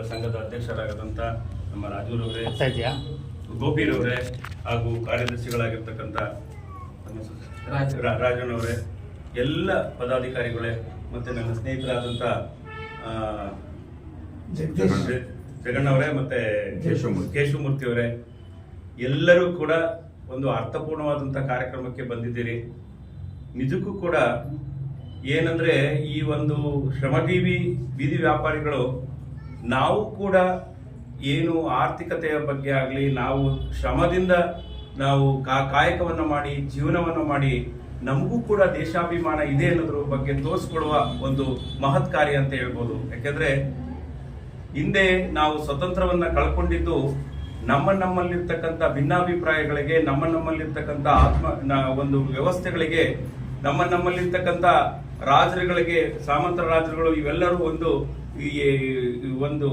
ಸಂಘದ ಅಧ್ಯಕ್ಷರಾಗದಂತ ನಮ್ಮ ರಾಜೂರವರೇ, ಗೋಪಿರವರೇ ಹಾಗೂ ಕಾರ್ಯದರ್ಶಿಗಳಾಗಿರ್ತಕ್ಕಂಥ ರಾಜನವರೇ, ಎಲ್ಲ ಪದಾಧಿಕಾರಿಗಳೇ ಮತ್ತು ನನ್ನ ಸ್ನೇಹಿತರಾದಂಥ ಜಗಣ್ಣವರೇ ಮತ್ತೆ ಕೇಶವಮೂರ್ತಿ ಅವರೇ, ಎಲ್ಲರೂ ಕೂಡ ಒಂದು ಅರ್ಥಪೂರ್ಣವಾದಂಥ ಕಾರ್ಯಕ್ರಮಕ್ಕೆ ಬಂದಿದ್ದೀರಿ. ನಿಜಕ್ಕೂ ಕೂಡ ಏನಂದ್ರೆ ಈ ಒಂದು ಶ್ರಮಜೀವಿ ಬೀದಿ ವ್ಯಾಪಾರಿಗಳು ನಾವು ಕೂಡ ಏನು ಆರ್ಥಿಕತೆಯ ಬಗ್ಗೆ ಆಗಲಿ, ನಾವು ಶ್ರಮದಿಂದ ನಾವು ಕಾಯಕವನ್ನು ಮಾಡಿ ಜೀವನವನ್ನು ಮಾಡಿ ನಮಗೂ ಕೂಡ ದೇಶಾಭಿಮಾನ ಇದೆ ಅನ್ನೋದ್ರ ಬಗ್ಗೆ ತೋರಿಸ್ಕೊಡುವ ಒಂದು ಮಹತ್ ಕಾರ್ಯ ಅಂತ ಹೇಳ್ಬೋದು. ಯಾಕೆಂದ್ರೆ ಹಿಂದೆ ನಾವು ಸ್ವತಂತ್ರವನ್ನ ಕಳ್ಕೊಂಡಿದ್ದು ನಮ್ಮಲ್ಲಿರ್ತಕ್ಕಂಥ ಭಿನ್ನಾಭಿಪ್ರಾಯಗಳಿಗೆ, ನಮ್ಮಲ್ಲಿರ್ತಕ್ಕಂಥ ಒಂದು ವ್ಯವಸ್ಥೆಗಳಿಗೆ, ನಮ್ಮಲ್ಲಿರ್ತಕ್ಕಂಥ ರಾಜರುಗಳಿಗೆ, ಸಾಮಂತ ರಾಜರುಗಳು ಇವೆಲ್ಲರೂ ಒಂದು